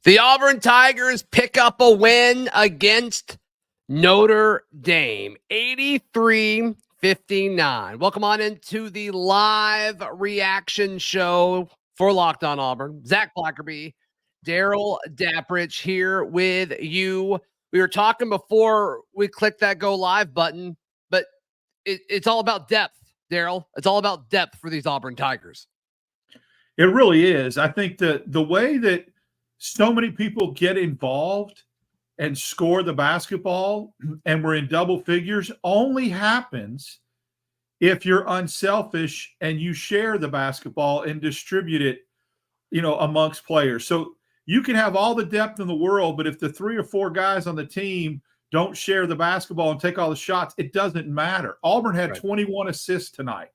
The Auburn Tigers pick up a win against Notre Dame, 83-59. Welcome on into the live reaction show for Locked On Auburn. Zach Blackerby, Darrell, Dapprich here with you. We were talking before we clicked that go live button, but it's all about depth, Darrell. It's all about depth for these Auburn Tigers. It really is. I think that the way that so many people get involved and score the basketball and we're in double figures only happens if you're unselfish and you share the basketball and distribute it, amongst players. So you can have all the depth in the world, but if the 3 or 4 guys on the team don't share the basketball and take all the shots, it doesn't matter. Auburn had 21 assists tonight.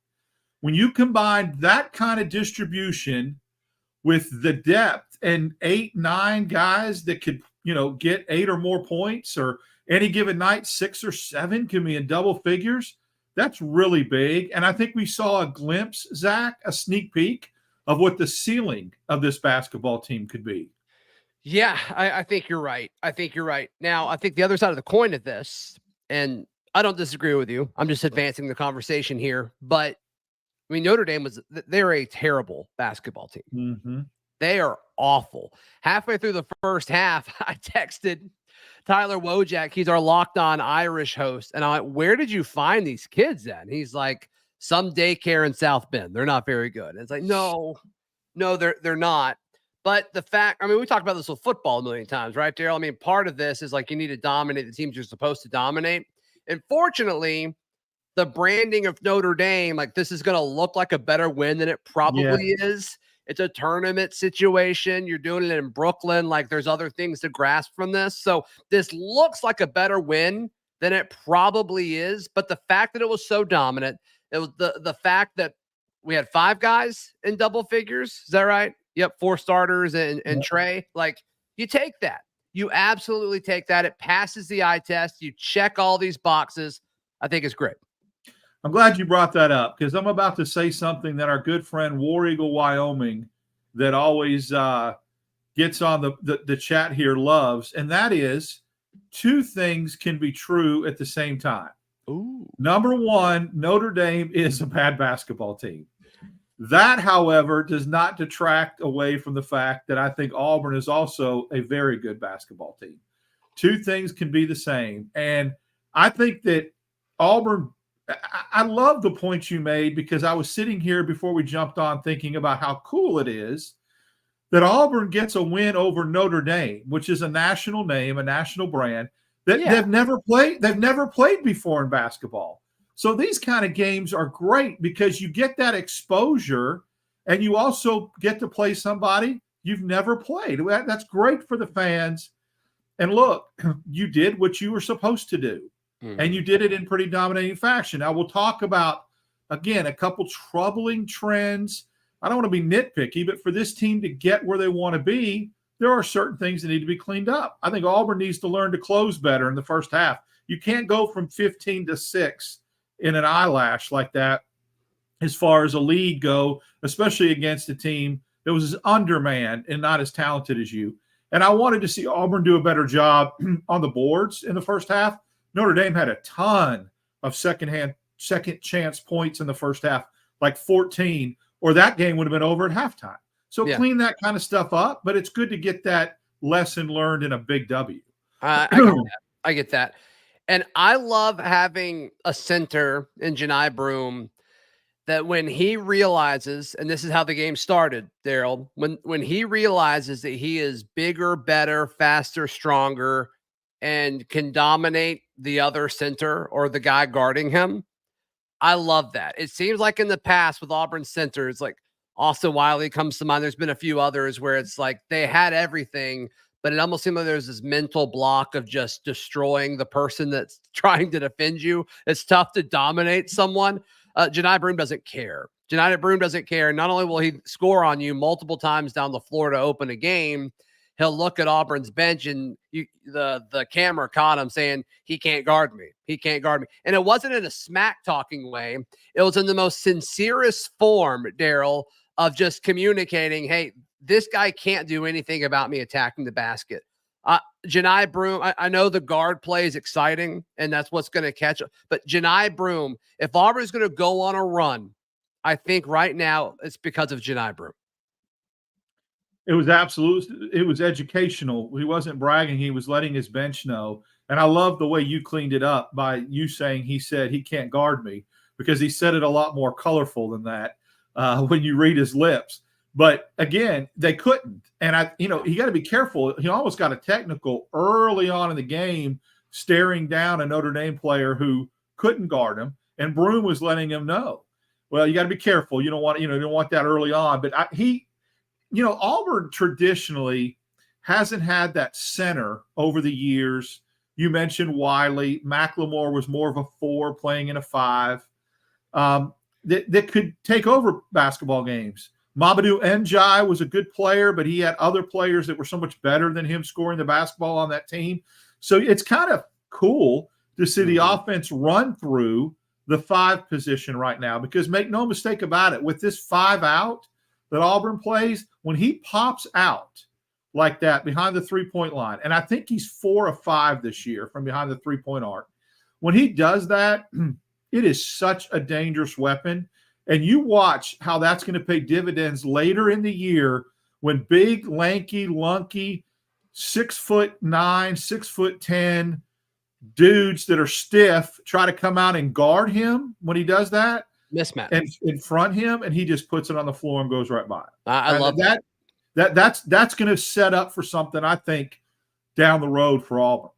When you combine that kind of distribution with the depth and 8, 9 guys that could, get 8 or more points, or any given night, 6 or 7 can be in double figures, that's really big. And I think we saw a glimpse, Zach, a sneak peek of what the ceiling of this basketball team could be. Yeah, I think you're right. Now, I think the other side of the coin of this, and I don't disagree with you, I'm just advancing the conversation here, but I mean, Notre Dame they're a terrible basketball team. Mm-hmm. They are awful. Halfway through the first half, I texted Tyler Wojak. He's our Locked On Irish host. And I'm like, where did you find these kids at? And he's like, some daycare in South Bend. They're not very good. And it's like, no, they're not. But the fact, I mean, we talked about this with football a million times, right, Darrell? I mean, part of this is like you need to dominate the teams you're supposed to dominate. And fortunately, the branding of Notre Dame, like this is going to look like a better win than it probably is. It's a tournament situation. You're doing it in Brooklyn. Like there's other things to grasp from this. So this looks like a better win than it probably is. But the fact that it was so dominant, it was the fact that we had 5 guys in double figures. Is that right? Yep. 4 starters and Trey. Like you take that. You absolutely take that. It passes the eye test. You check all these boxes. I think it's great. I'm glad you brought that up because I'm about to say something that our good friend War Eagle Wyoming that always gets on the chat here loves, and that is 2 things can be true at the same time. Ooh. Number 1, Notre Dame is a bad basketball team. That, however, does not detract away from the fact that I think Auburn is also a very good basketball team. 2 things can be the same, and I think that Auburn – I love the point you made because I was sitting here before we jumped on thinking about how cool it is that Auburn gets a win over Notre Dame, which is a national name, a national brand that they've never played. They've never played before in basketball. So these kind of games are great because you get that exposure and you also get to play somebody you've never played. That's great for the fans. And look, you did what you were supposed to do. And you did it in pretty dominating fashion. Now, we'll talk about, again, a couple troubling trends. I don't want to be nitpicky, but for this team to get where they want to be, there are certain things that need to be cleaned up. I think Auburn needs to learn to close better in the first half. You can't go from 15-6 in an eyelash like that as far as a lead go, especially against a team that was as undermanned and not as talented as you. And I wanted to see Auburn do a better job on the boards in the first half. Notre Dame had a ton of second chance points in the first half, like 14, or that game would have been over at halftime. So clean that kind of stuff up, but it's good to get that lesson learned in a big W. I get that. And I love having a center in Janai Broome that when he realizes, and this is how the game started, Darrell, when he realizes that he is bigger, better, faster, stronger, and can dominate the other center or the guy guarding him. I love that. It seems like in the past with Auburn centers, like Austin Wiley comes to mind. There's been a few others where it's like they had everything, but it almost seemed like there's this mental block of just destroying the person that's trying to defend you. It's tough to dominate someone. Janai Broome doesn't care. Janai Broome doesn't care. Not only will he score on you multiple times down the floor to open a game, he'll look at Auburn's bench and the camera caught him saying, he can't guard me. He can't guard me. And it wasn't in a smack talking way. It was in the most sincerest form, Darrell, of just communicating, hey, this guy can't do anything about me attacking the basket. Janai Broome, I know the guard play is exciting, and that's what's going to catch. But Janai Broome, if Auburn's going to go on a run, I think right now it's because of Janai Broome. It was it was educational. He wasn't bragging. He was letting his bench know. And I love the way you cleaned it up by you saying he said he can't guard me, because he said it a lot more colorful than that when you read his lips. But again, they couldn't. And you got to be careful. He almost got a technical early on in the game, staring down a Notre Dame player who couldn't guard him, and Broome was letting him know. Well, you got to be careful. You don't want that early on. But Auburn traditionally hasn't had that center over the years. You mentioned Wiley. McLemore was more of a 4 playing in a 5 that could take over basketball games. Mamadou Njai was a good player, but he had other players that were so much better than him scoring the basketball on that team. So it's kind of cool to see the offense run through the 5 position right now, because make no mistake about it, with this 5 out that Auburn plays, when he pops out like that behind the 3-point line, and I think he's 4 of 5 this year from behind the 3-point arc. When he does that, it is such a dangerous weapon. And you watch how that's going to pay dividends later in the year when big, lanky, lunky, 6'9", 6'10" dudes that are stiff try to come out and guard him when he does that. Mismatch. And in front him, and he just puts it on the floor and goes right by it. I love that. That's going to set up for something, I think, down the road for Auburn.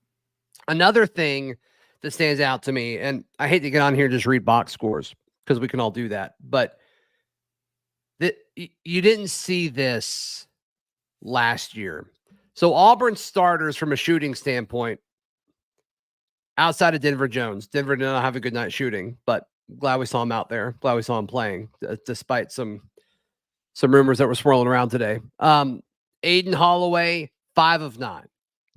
Another thing that stands out to me, and I hate to get on here and just read box scores, because we can all do that, but you didn't see this last year. So Auburn starters, from a shooting standpoint, outside of Denver Jones, Denver did not have a good night shooting, but glad we saw him out there. Glad we saw him playing, despite some rumors that were swirling around today. Aiden Holloway, 5 of 9.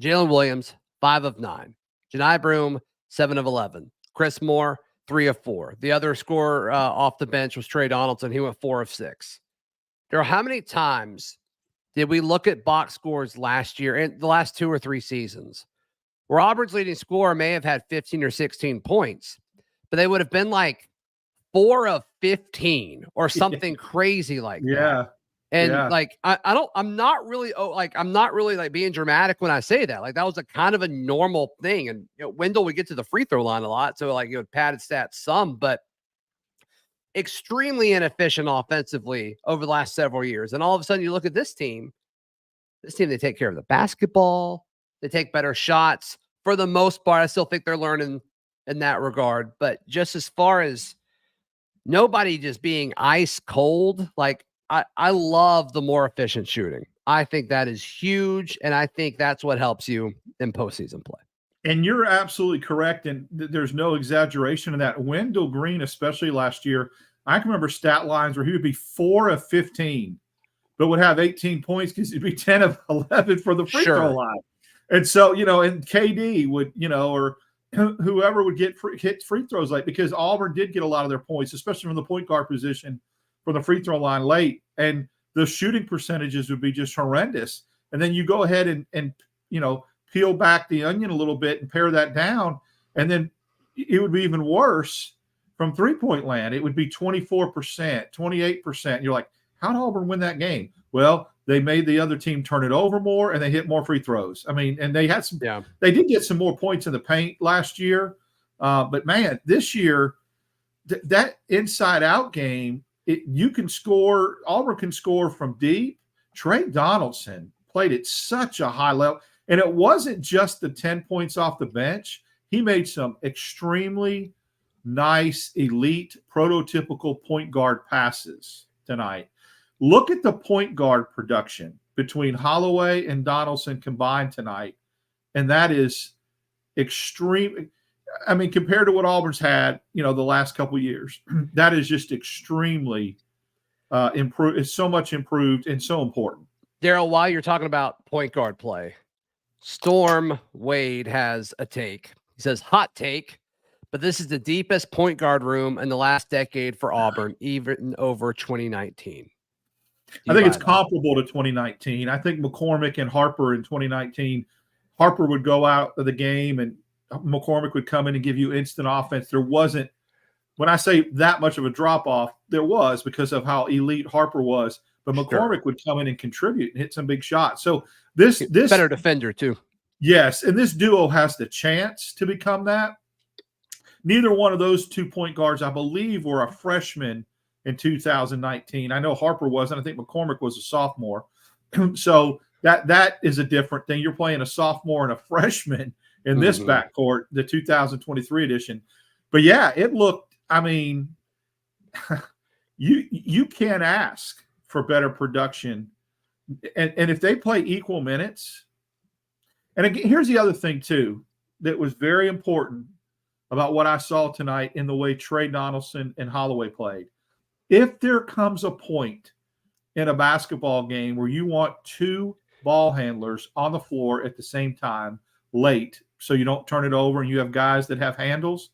Jalen Williams, 5 of 9. Janai Broome, 7 of 11. Chris Moore, 3 of 4. The other scorer off the bench was Trey Donaldson. He went 4 of 6. Darrell, how many times did we look at box scores last year and the last 2 or 3 seasons where Auburn's leading scorer may have had 15 or 16 points, but they would have been like 4 of 15 or something crazy like that? And I'm not really like being dramatic when I say that. Like, that was a kind of a normal thing. And Wendell would get to the free throw line a lot, so like padded stats some, but extremely inefficient offensively over the last several years. And all of a sudden you look at this team, they take care of the basketball, they take better shots for the most part. I still think they're learning in that regard, but just as far as nobody just being ice cold, like I love the more efficient shooting. I think that is huge, and I think that's what helps you in postseason play. And you're absolutely correct, and there's no exaggeration in that. Wendell Green, especially last year, I can remember stat lines where he would be 4 of 15, but would have 18 points because he'd be 10 of 11 for the free throw line. And so, and KD would, or whoever would hit free throws late, because Auburn did get a lot of their points, especially from the point guard position, from the free throw line late, and the shooting percentages would be just horrendous. And then you go ahead and peel back the onion a little bit and pare that down, and then it would be even worse from 3-point land. It would be 24%, 28%. You're like, how did Auburn win that game? Well, they made the other team turn it over more, and they hit more free throws. I mean, and they had some. Yeah. They did get some more points in the paint last year, but man, this year that inside-out game. You can score. Auburn can score from deep. Trey Donaldson played at such a high level. And it wasn't just the 10 points off the bench. He made some extremely nice, elite, prototypical point guard passes tonight. Look at the point guard production between Holloway and Donaldson combined tonight. And that is extreme. I mean, compared to what Auburn's had, the last couple of years, that is just extremely improved. It's so much improved and so important. Darrell, while you're talking about point guard play, Storm Wade has a take. He says, hot take, but this is the deepest point guard room in the last decade for Auburn, even over 2019. I think it's comparable to 2019. I think McCormick and Harper in 2019, Harper would go out of the game and McCormick would come in and give you instant offense. There wasn't, when I say that much of a drop-off, there was because of how elite Harper was. But McCormick would come in and contribute and hit some big shots. So this better defender too. Yes, and this duo has the chance to become that. Neither one of those 2 point guards, I believe, were a freshman in 2019. I know Harper was, and I think McCormick was a sophomore. So that is a different thing. You're playing a sophomore and a freshman in this backcourt, the 2023 edition. But yeah, it looked, I mean, you can't ask for better production. And if they play equal minutes, and again, here's the other thing too that was very important about what I saw tonight in the way Trey Donaldson and Holloway played. If there comes a point in a basketball game where you want two ball handlers on the floor at the same time late so you don't turn it over and you have guys that have handles,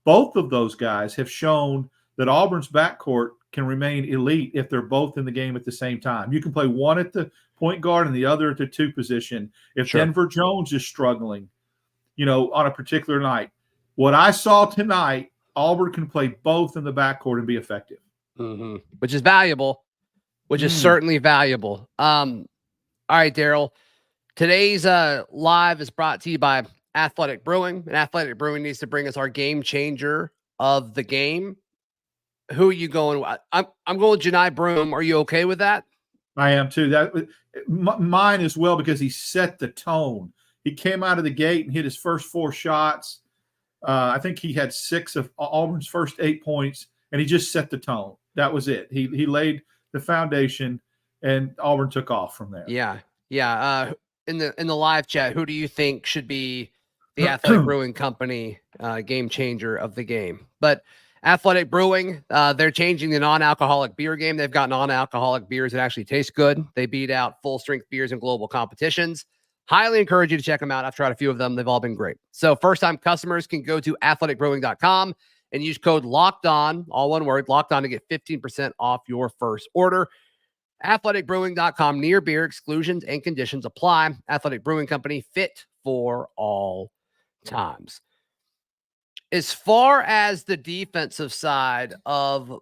both of those guys have shown that Auburn's backcourt can remain elite if they're both in the game at the same time. You can play one at the point guard and the other at the two position. If Denver Jones is struggling, on a particular night, what I saw tonight, Auburn can play both in the backcourt and be effective. Which is valuable, which is certainly valuable. All right, Darrell. Today's live is brought to you by Athletic Brewing, and Athletic Brewing needs to bring us our game changer of the game. Who are you going with? I'm going with Janai Broome. Are you okay with that? I am too. That mine as well, because he set the tone. He came out of the gate and hit his first four shots. I think he had 6 of Auburn's first 8 points, and he just set the tone. That was it. He laid the foundation, and Auburn took off from there. Yeah. In the live chat, who do you think should be the Athletic Brewing Company game changer of the game? But Athletic Brewing, they're changing the non-alcoholic beer game. They've got non-alcoholic beers that actually taste good. They beat out full-strength beers in global competitions. Highly encourage you to check them out. I've tried a few of them. They've all been great. So first-time customers can go to athleticbrewing.com and use code LOCKEDON, all one word, LOCKEDON, to get 15% off your first order. Athleticbrewing.com. Near beer exclusions and conditions apply. Athletic Brewing Company, fit for all times. As far as the defensive side of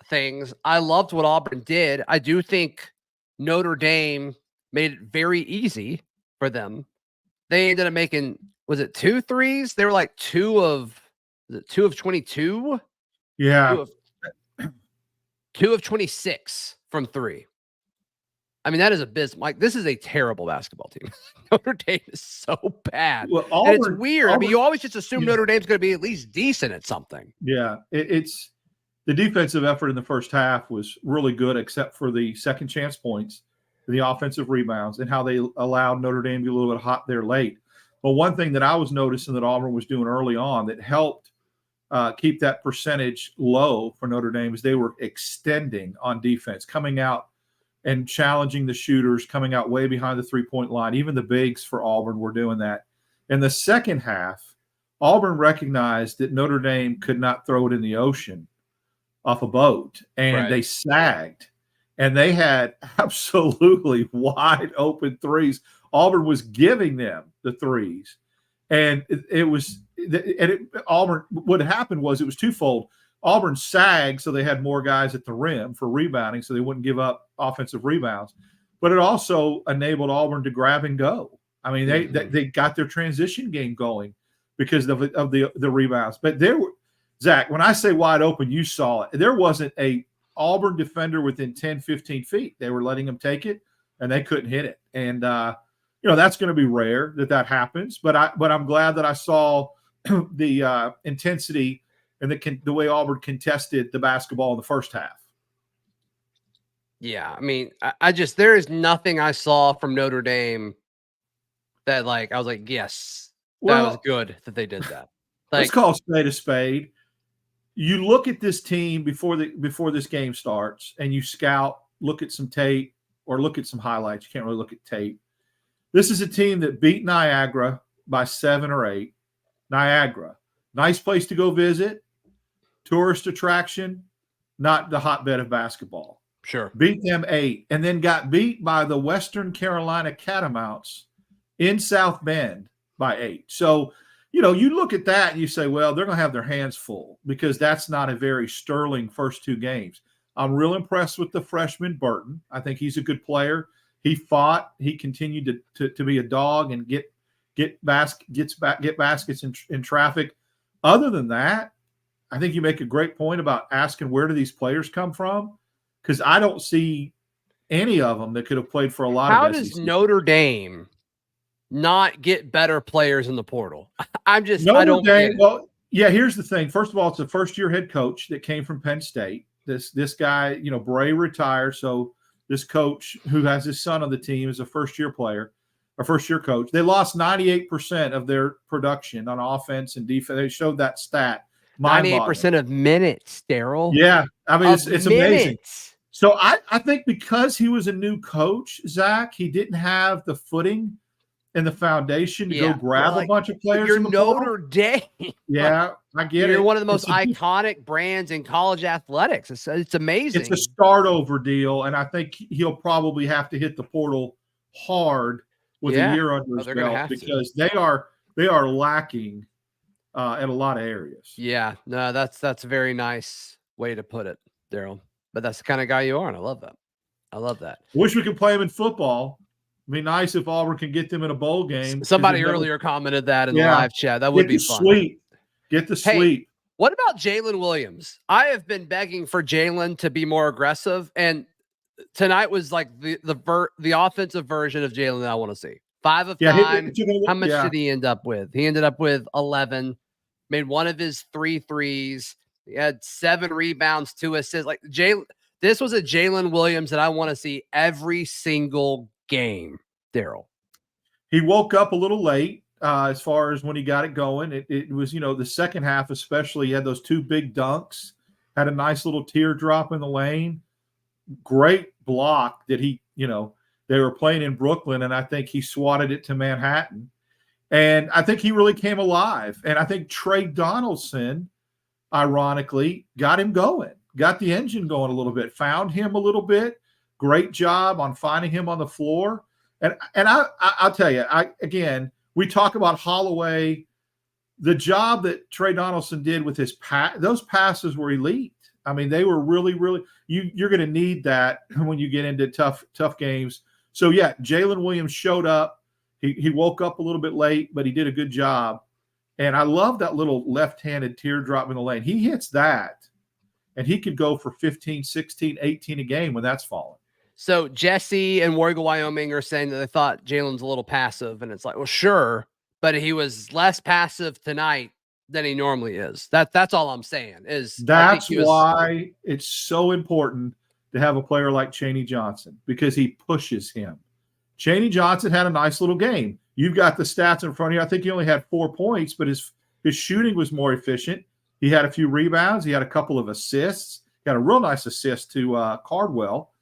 things, I loved what Auburn did. I do think Notre Dame made it very easy for them. They ended up making, was it 2 threes? They were like 2 of 22? Yeah. 2 of 26 from 3. I mean, that is abysmal. Like, this is a terrible basketball team. Notre Dame is so bad. Well, Auburn, and it's weird. I mean, you always just assume Notre Dame's going to be at least decent at something. Yeah, it's the defensive effort in the first half was really good, except for the second chance points, the offensive rebounds, and how they allowed Notre Dame to get a little bit hot there late. But one thing that I was noticing that Auburn was doing early on that helped keep that percentage low for Notre Dame is they were extending on defense, coming out and challenging the shooters, coming out way behind the three-point line. Even the bigs for Auburn were doing that. In the second half, Auburn recognized that Notre Dame could not throw it in the ocean off a boat, and they sagged. And they had absolutely wide open threes. Auburn was giving them the threes. And Auburn, what happened was it was twofold. Auburn sagged, so they had more guys at the rim for rebounding, so they wouldn't give up offensive rebounds. But it also enabled Auburn to grab and go. I mean, they got their transition game going because of the rebounds. But Zach, when I say wide open, you saw it. There wasn't a Auburn defender within 10, 15 feet. They were letting them take it, and they couldn't hit it. And that's going to be rare that happens. But I'm glad that I saw the intensity and the way Auburn contested the basketball in the first half. Yeah, I mean, there is nothing I saw from Notre Dame that, like, I was like, yes, that was good that they did that. Like, let's call a spade a spade. You look at this team before this game starts, and you scout, look at some tape, or look at some highlights. You can't really look at tape. This is a team that beat Niagara by 7 or 8. Niagara, nice place to go visit, tourist attraction, not the hotbed of basketball. Sure. beat them 8, and then got beat by the Western Carolina Catamounts in South Bend by 8. So, you look at that and you say, well, they're going to have their hands full because that's not a very sterling first 2 games. I'm real impressed with the freshman Burton. I think he's a good player. He fought. He continued to be a dog and get baskets in traffic. Other than that, I think you make a great point about asking where do these players come from, because I don't see any of them that could have played for a lot How of does SEC. Notre Dame not get better players in the portal? I don't get it. Well, yeah, here's the thing. First of all, it's a first-year head coach that came from Penn State. This guy, Bray retired, so this coach who has his son on the team is a first-year player, a first-year coach. They lost 98% of their production on offense and defense. They showed that stat. 98% of minutes, Darrell. Yeah, I mean, it's amazing. So I think because he was a new coach, Zach, he didn't have the footing and the foundation to go grab a bunch of players. You're Notre Dame. Yeah, I get it. You're one of the most iconic brands in college athletics. It's amazing. It's a start over deal, and I think he'll probably have to hit the portal hard with a year under his belt because they are lacking in a lot of areas. Yeah, no, that's a very nice way to put it, Darrell. But that's the kind of guy you are, and I love that. I love that. Wish we could play him in football. It'd be nice if Auburn could get them in a bowl game. Somebody earlier commented that in the live chat. That would be fun. Get the sweep. What about Jalen Williams? I have been begging for Jalen to be more aggressive, and tonight was like the offensive version of Jalen that I want to see. 5 of 9. How much did he end up with? He ended up with 11. Made one of his 3 threes. He had 7 rebounds, 2 assists. Like this was a Jalen Williams that I want to see every single game, Darrell. He woke up a little late as far as when he got it going. It was, the second half especially. He had those 2 big dunks, had a nice little teardrop in the lane. Great block that he, they were playing in Brooklyn, and I think he swatted it to Manhattan. And I think he really came alive. And I think Trey Donaldson, ironically, got him going, got the engine going a little bit, found him a little bit. Great job on finding him on the floor. And I'll tell you, again, we talk about Holloway. The job that Trey Donaldson did with his those passes were elite. I mean, they were really, really you're going to need that when you get into tough games. So yeah, Jalen Williams showed up. He woke up a little bit late, but he did a good job. And I love that little left-handed teardrop in the lane. He hits that, and he could go for 15, 16, 18 a game when that's falling. So Jesse and Warrigal, Wyoming are saying that they thought Jalen's a little passive, and it's like, well, sure, but he was less passive tonight than he normally is. That's all I'm saying. That's why it's so important to have a player like Chaney Johnson, because he pushes him. Chaney Johnson had a nice little game. You've got the stats in front of you. I think he only had 4 points, but his shooting was more efficient. He had a few rebounds. He had a couple of assists. Got a real nice assist to Cardwell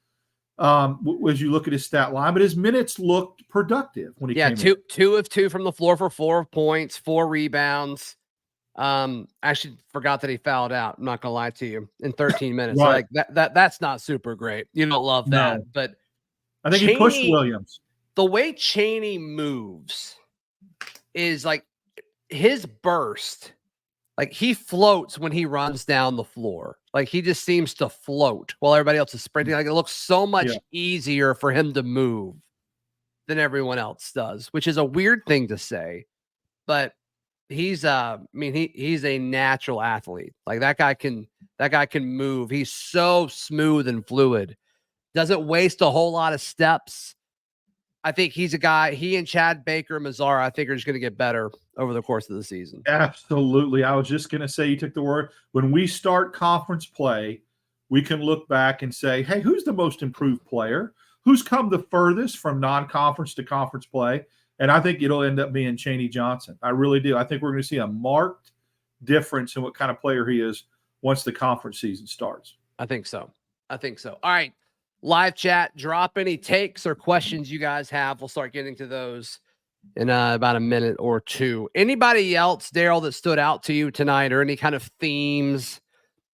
as you look at his stat line. But his minutes looked productive when he came in. 2 of 2 from the floor for 4 points, 4 rebounds. Actually forgot that he fouled out. I'm not going to lie to you, in 13 minutes. Right. Like that's not super great. You don't love that. No. But I think he pushed Williams. The way Chaney moves is like his burst. Like he floats when he runs down the floor. Like he just seems to float while everybody else is sprinting. Like it looks so much easier for him to move than everyone else does, which is a weird thing to say, but he's he's a natural athlete. Like that guy can move. He's so smooth and fluid. Doesn't waste a whole lot of steps. I think he's a guy, he and Chad Baker, Mazzara, I think are just going to get better over the course of the season. Absolutely. I was just going to say, you took the word. When we start conference play, we can look back and say, hey, who's the most improved player? Who's come the furthest from non-conference to conference play? And I think it'll end up being Chaney Johnson. I really do. I think we're going to see a marked difference in what kind of player he is once the conference season starts. I think so. All right. Live chat, drop any takes or questions you guys have. We'll start getting to those in about a minute or two. Anybody else, Darrell, that stood out to you tonight, or any kind of themes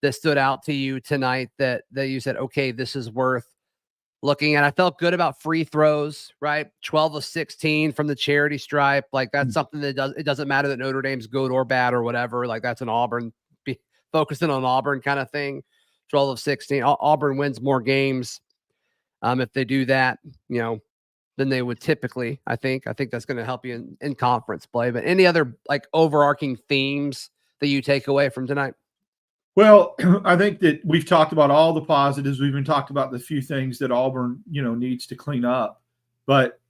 that stood out to you tonight that you said, okay, this is worth looking at? I felt good about free throws, right? 12 of 16 from the charity stripe. Like that's something that it doesn't matter that Notre Dame's good or bad or whatever. Like that's an Auburn, focusing on Auburn kind of thing. 12 of 16. Auburn wins more games if they do that, than they would typically. I think that's going to help you in conference play. But any other like overarching themes that you take away from tonight? Well, I think that we've talked about all the positives. We've even talked about the few things that Auburn, needs to clean up. But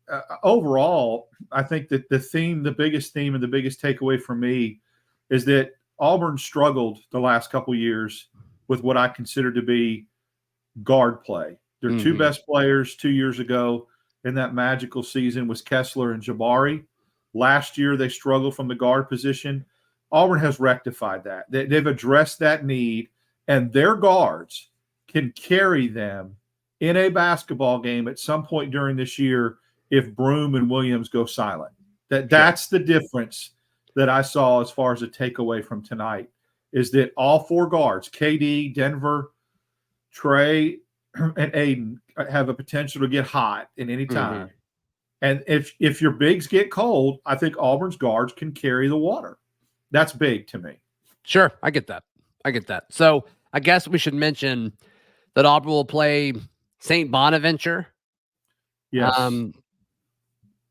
overall, I think that the biggest theme and the biggest takeaway for me is that Auburn struggled the last couple years with what I consider to be guard play. Their two best players 2 years ago in that magical season was Kessler and Jabari. Last year, they struggled from the guard position. Auburn has rectified that. They've addressed that need, and their guards can carry them in a basketball game at some point during this year if Broome and Williams go silent. That's the difference that I saw as far as a takeaway from tonight, is that all four guards, KD, Denver, Trey, and Aiden, have a potential to get hot at any time. And if your bigs get cold, I think Auburn's guards can carry the water. That's big to me. Sure. I get that. So I guess we should mention that Auburn will play St. Bonaventure. Yes.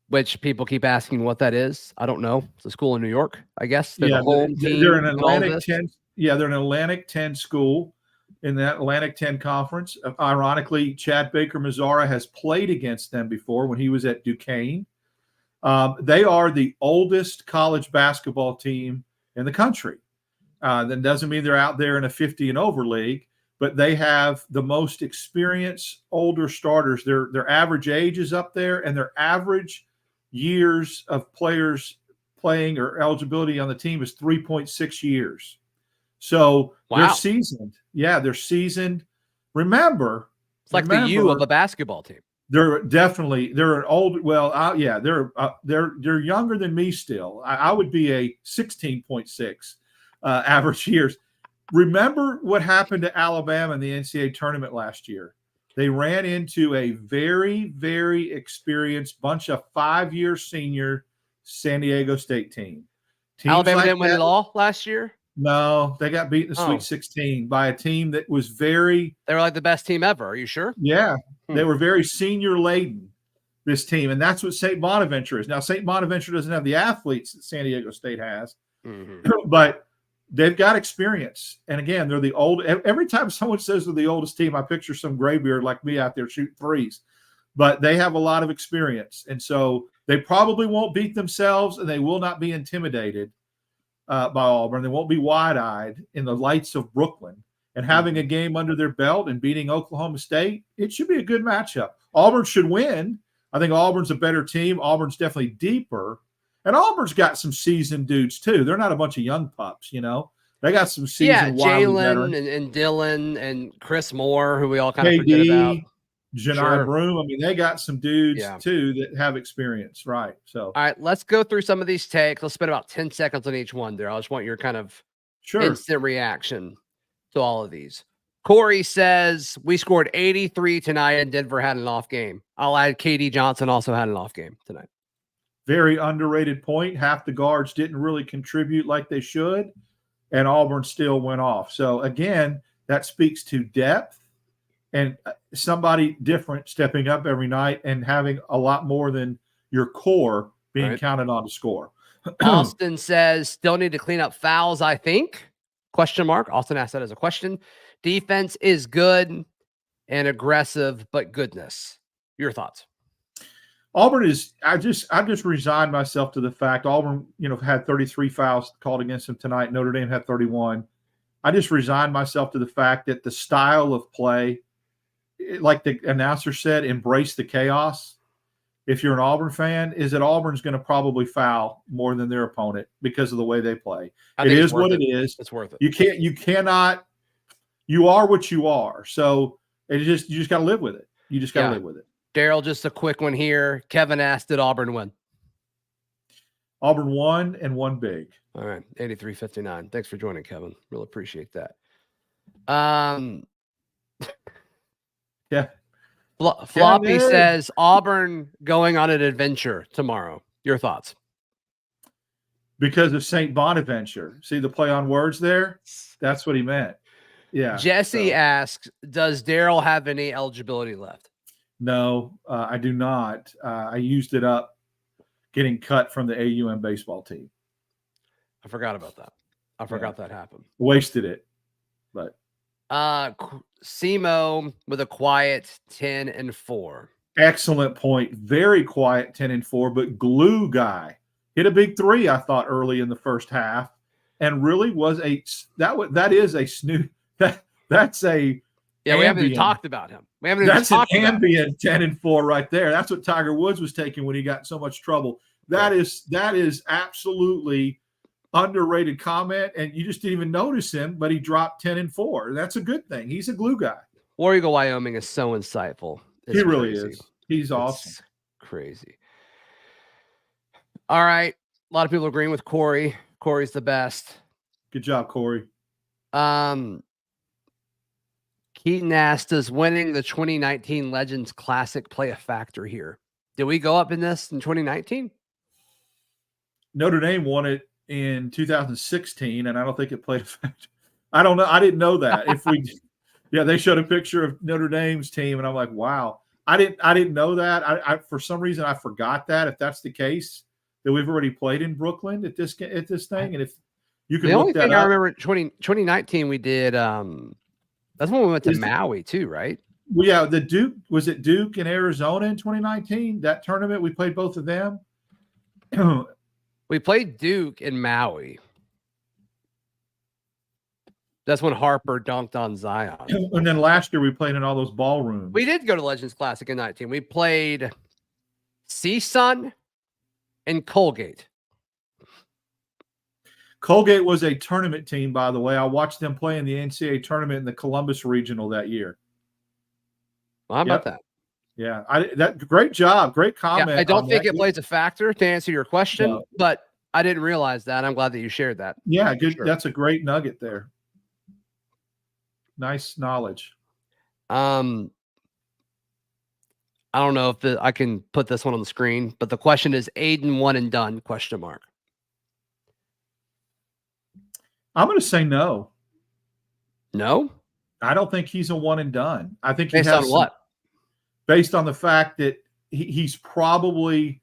Which people keep asking what that is. I don't know. It's a school in New York, I guess. They're the home team. They're an Atlantic 10. Yeah, they're an Atlantic 10 school in that Atlantic 10 conference. Ironically, Chad Baker-Mazara has played against them before when he was at Duquesne. They are the oldest college basketball team in the country. That doesn't mean they're out there in a 50 and over league, but they have the most experienced older starters. Their average age is up there, and their average years of players playing or eligibility on the team is 3.6 years. So they're seasoned. Yeah, they're seasoned. Remember, it's like the U of a basketball team. They're an old. Well, they're younger than me still. I would be a 16.6 average years. Remember what happened to Alabama in the NCAA tournament last year? They ran into a very, very experienced bunch of 5-year senior San Diego State team. Alabama didn't win it all last year? No, they got beat in the Sweet 16 by a team that was very. They were like the best team ever. Are you sure? Yeah, they were very senior laden, this team, and that's what St. Bonaventure is. Now, St. Bonaventure doesn't have the athletes that San Diego State has, but they've got experience. And again, they're the old. Every time someone says they're the oldest team, I picture some graybeard like me out there shooting threes. But they have a lot of experience, and so they probably won't beat themselves, and they will not be intimidated by Auburn. They won't be wide-eyed in the lights of Brooklyn. And having a game under their belt and beating Oklahoma State, it should be a good matchup. Auburn should win. I think Auburn's a better team. Auburn's definitely deeper. And Auburn's got some seasoned dudes, too. They're not a bunch of young pups, They got some seasoned Jalen and Dylan and Chris Moore, who we all kind of forget about. Janai Broome. I mean, they got some dudes, too, that have experience, right? So, all right, let's go through some of these takes. Let's spend about 10 seconds on each one there. I just want your kind of instant reaction to all of these. Corey says, we scored 83 tonight and Denver had an off game. I'll add KD Johnson also had an off game tonight. Very underrated point. Half the guards didn't really contribute like they should, and Auburn still went off. So, again, that speaks to depth and somebody different stepping up every night and having a lot more than your core being counted on to score. Austin says, still need to clean up fouls, I think. ? Austin asked that as a question. Defense is good and aggressive, but goodness. Your thoughts? Auburn is. I've just resigned myself to the fact Auburn, had 33 fouls called against them tonight. Notre Dame had 31. I just resigned myself to the fact that the style of play, like the announcer said, embrace the chaos. If you're an Auburn fan, is that Auburn's going to probably foul more than their opponent because of the way they play. It is what it is. It's worth it. You cannot. You are what you are. So you just got to live with it. You just got to live with it. Darrell, just a quick one here. Kevin asked, did Auburn win? Auburn won and won big. All right, 83-59. Thanks for joining, Kevin. Really appreciate that. Yeah. Floppy says Auburn going on an adventure tomorrow. Your thoughts? Because of St. Bonaventure. See the play on words there? That's what he meant. Yeah. Jesse asks, does Darrell have any eligibility left? No, I do not. I used it up getting cut from the AUM baseball team. I forgot about that. I forgot that happened. Wasted it. But Simo with a quiet 10-4. Excellent point. Very quiet 10-4, but glue guy. Hit a big three, I thought, early in the first half, and really was that is a snooze. That's a we haven't even talked about him. That's an ambient 10-4 right there. That's what Tiger Woods was taking when he got in so much trouble. That is absolutely underrated comment, and you just didn't even notice him, but he dropped 10-4. That's a good thing. He's a glue guy. War Eagle Wyoming is so insightful. He really is. He's awesome. Crazy. All right. A lot of people agreeing with Corey. Corey's the best. Good job, Corey. Keaton asked, does winning the 2019 Legends Classic play a factor here? Did we go up in this in 2019? Notre Dame won it in 2016, and I don't think it played a factor. I don't know. I didn't know that. They showed a picture of Notre Dame's team, and I'm like, wow. I didn't know that. I for some reason I forgot that. If that's the case, that we've already played in Brooklyn at this thing, and if you can, the only thing I remember 2019 we did. That's when we went to Maui too, right? Well, yeah, the Duke was it Duke in Arizona in 2019? That tournament we played both of them. We played Duke in Maui. That's when Harper dunked on Zion. And then last year we played in all those ballrooms. We did go to Legends Classic in 19. We played CSUN and Colgate. Colgate was a tournament team, by the way. I watched them play in the NCAA tournament in the Columbus Regional that year. Well, how about that? Yeah, great job, great comment. Yeah, I don't think it plays a factor to answer your question, but I didn't realize that. I'm glad that you shared that. Yeah, good. Sure. That's a great nugget there. Nice knowledge. I don't know if I can put this one on the screen, but the question is Aiden one and done ? I'm going to say no. No? I don't think he's a one and done. I think based on what? Based on the fact that he's probably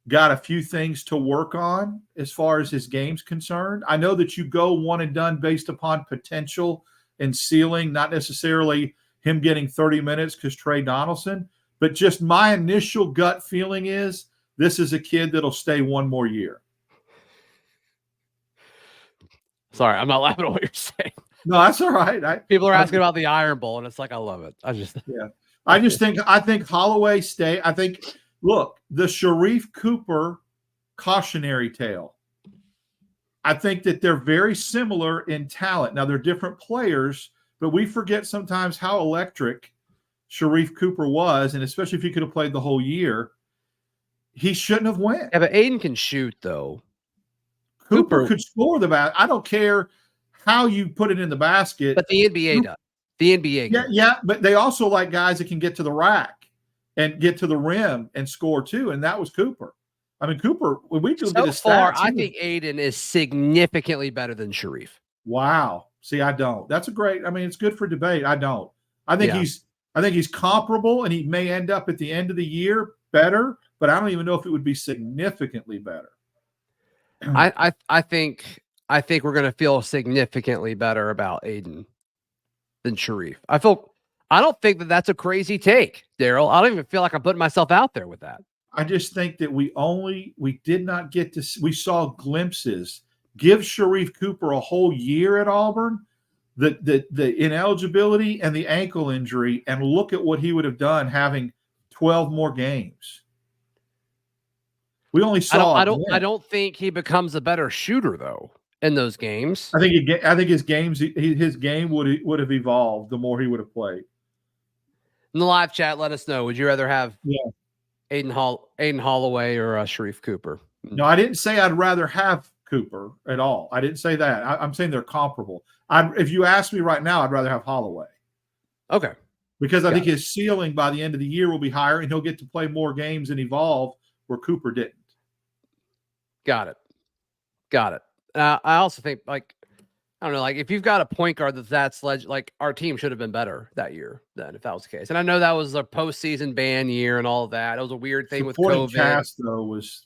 got a few things to work on as far as his game's concerned. I know that you go one and done based upon potential and ceiling, not necessarily him getting 30 minutes because Trey Donaldson, but just my initial gut feeling is this is a kid that'll stay one more year. Sorry, I'm not laughing at what you're saying. No, that's all right. People are asking about the Iron Bowl, and it's like, I love it. I think Holloway stay. I think, look, the Sharif Cooper cautionary tale. I think that they're very similar in talent. Now, they're different players, but we forget sometimes how electric Sharif Cooper was, and especially if he could have played the whole year, he shouldn't have went. Yeah, but Aiden can shoot, though. Cooper could score the basket. I don't care how you put it in the basket. But the NBA does. The NBA. Yeah, but they also like guys that can get to the rack and get to the rim and score too, and that was Cooper. I mean, Cooper, when we look at his stats, I think Aiden is significantly better than Sharif. Wow. See, I don't. That's a great. I mean, it's good for debate. I don't. I think he's comparable, and he may end up at the end of the year better, but I don't even know if it would be significantly better. I think we're going to feel significantly better about Aiden than Sharif. I don't think that that's a crazy take, Darrell. I don't even feel like I'm putting myself out there with that. I just think that we did not get to. We saw glimpses. Give Sharif Cooper a whole year at Auburn, the ineligibility and the ankle injury, and look at what he would have done having 12 more games. We only saw. I don't think he becomes a better shooter though in those games. I think his game would have evolved the more he would have played. In the live chat, let us know. Would you rather have Aiden Holloway or Sharif Cooper? No, I didn't say I'd rather have Cooper at all. I didn't say that. I'm saying they're comparable. If you ask me right now, I'd rather have Holloway. Okay. Because I think his ceiling by the end of the year will be higher, and he'll get to play more games and evolve where Cooper didn't. Got it. I also think, like, I don't know, like if you've got a point guard that's like our team should have been better that year then if that was the case. And I know that was a postseason ban year and all of that. It was a weird thing with COVID. Cast though was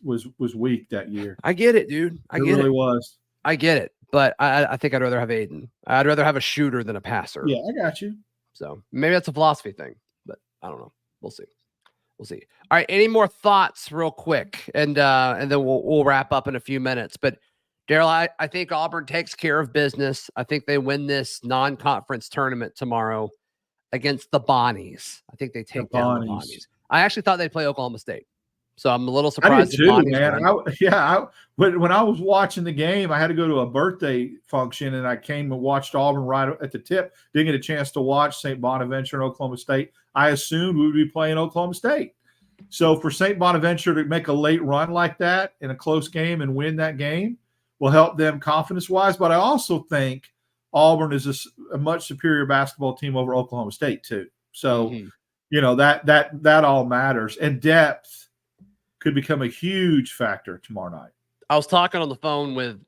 weak that year. I get it, dude. It really was. I get it, but I think I'd rather have Aiden. I'd rather have a shooter than a passer. Yeah, I got you. So maybe that's a philosophy thing, but I don't know. We'll see. All right. Any more thoughts, real quick, and then we'll wrap up in a few minutes. But Darrell, I think Auburn takes care of business. I think they win this non-conference tournament tomorrow against the Bonnies. I think they take down the Bonnies. I actually thought they'd play Oklahoma State, so I'm a little surprised. I did too, man. When I was watching the game, I had to go to a birthday function, and I came and watched Auburn right at the tip. Didn't get a chance to watch St. Bonaventure and Oklahoma State. I assumed we would be playing Oklahoma State. So for St. Bonaventure to make a late run like that in a close game and win that game will help them confidence-wise. But I also think Auburn is a much superior basketball team over Oklahoma State too. So, that all matters. And depth could become a huge factor tomorrow night. I was talking on the phone with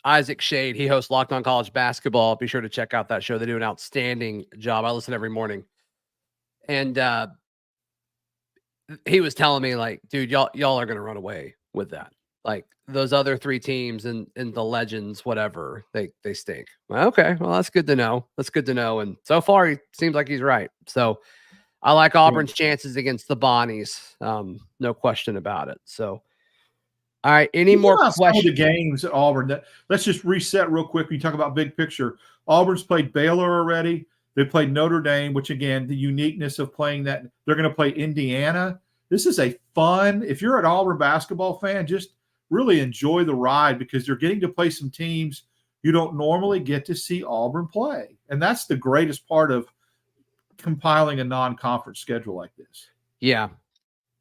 Isaac Shade. He hosts Locked On College Basketball. Be sure to check out that show. They do an outstanding job. I listen every morning. And he was telling me, like, dude, y'all are going to run away with that. Like those other three teams and the legends, whatever, they stink. Well, okay. Well, that's good to know. And so far, he seems like he's right. So I like Auburn's chances against the Bonnies. No question about it. So, all right. Any more questions? The games at Auburn. Let's just reset real quick. We talk about big picture. Auburn's played Baylor already. They played Notre Dame, which again, the uniqueness of playing that. They're going to play Indiana. This is a fun. If you're an Auburn basketball fan, just really enjoy the ride because you're getting to play some teams you don't normally get to see Auburn play. And that's the greatest part of compiling a non-conference schedule like this. Yeah.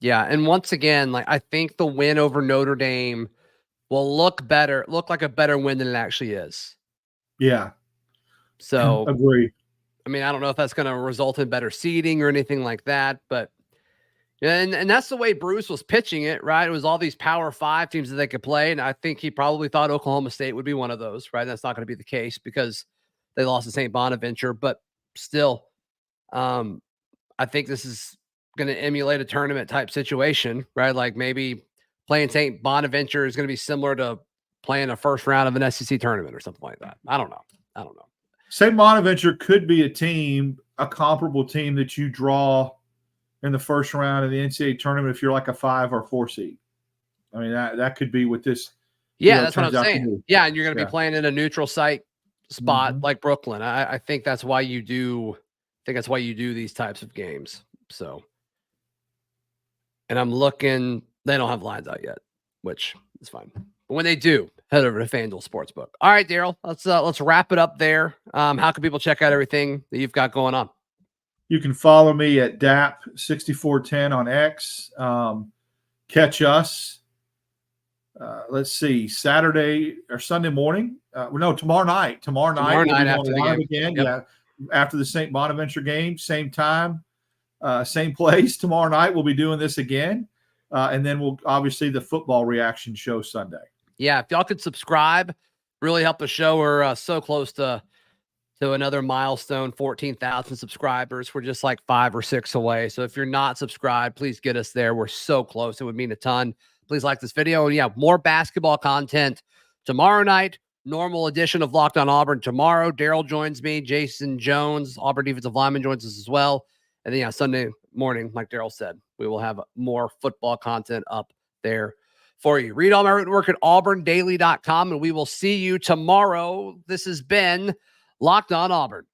And once again, like I think the win over Notre Dame will look like a better win than it actually is. Yeah. So agree. I mean, I don't know if that's going to result in better seeding or anything like that, but and that's the way Bruce was pitching it, right? It was all these Power 5 teams that they could play, and I think he probably thought Oklahoma State would be one of those, right? That's not going to be the case because they lost to St. Bonaventure, but still, I think this is going to emulate a tournament type situation, right? Like maybe playing St. Bonaventure is going to be similar to playing a first round of an SEC tournament or something like that. I don't know. St. Bonaventure could be a comparable team that you draw in the first round of the NCAA tournament if you're like a 5 or 4 seed. I mean, that could be what this. Yeah, that's what I'm saying. Yeah, and you're going to be playing in a neutral site spot like Brooklyn. I think that's why you do. These types of games. So, and I'm looking. They don't have lines out yet, which is fine. But when they do, head over to FanDuel Sportsbook. All right, Darrell, let's wrap it up there. How can people check out everything that you've got going on? You can follow me at DAP6410 on X. Catch us. Let's see, Saturday or Sunday morning. Tomorrow night. Tomorrow night after the game again. Yep. Yeah, after the St. Bonaventure game, same time, same place. Tomorrow night we'll be doing this again, and then we'll obviously the football reaction show Sunday. Yeah, if y'all could subscribe, really help the show. We're so close to another milestone, 14,000 subscribers. We're just like 5 or 6 away. So if you're not subscribed, please get us there. We're so close. It would mean a ton. Please like this video. And more basketball content tomorrow night. Normal edition of Locked On Auburn tomorrow. Darrell joins me. Jason Jones, Auburn defensive lineman, joins us as well. And then Sunday morning, like Darrell said, we will have more football content up there for you. Read all my written work at auburndaily.com, and we will see you tomorrow. This has been Locked On Auburn.